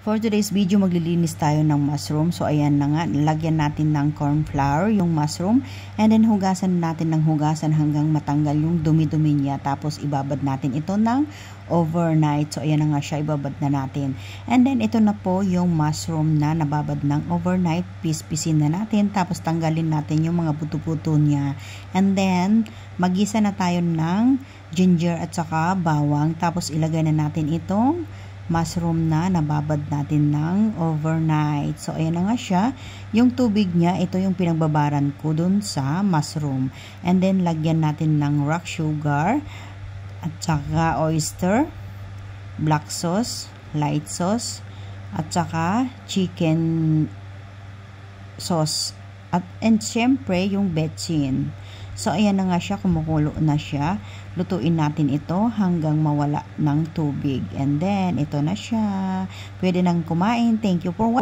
For today's video, maglilinis tayo ng mushroom. So, ayan na nga. Lagyan natin ng corn flour yung mushroom. And then, hugasan natin ng hugasan hanggang matanggal yung dumi-dumi niya. Tapos, ibabad natin ito ng overnight. So, ayan na nga siya. Ibabad na natin. And then, ito na po yung mushroom na nababad ng overnight. Pispisin na natin. Tapos, tanggalin natin yung mga buto-buto niya. And then, magisa na tayo ng ginger at saka bawang. Tapos, ilagay na natin itong mushroom na nababad natin ng overnight. So, ayan na nga siya. Yung tubig niya, ito yung pinagbabaran ko dun sa mushroom. And then, lagyan natin ng rock sugar at saka oyster, black sauce, light sauce, at saka chicken sauce. And syempre, yung betchin. So, ayan na nga siya, kumukulo na siya. Lutuin natin ito hanggang mawala ng tubig. And then, ito na siya. Pwede nang kumain. Thank you for watching.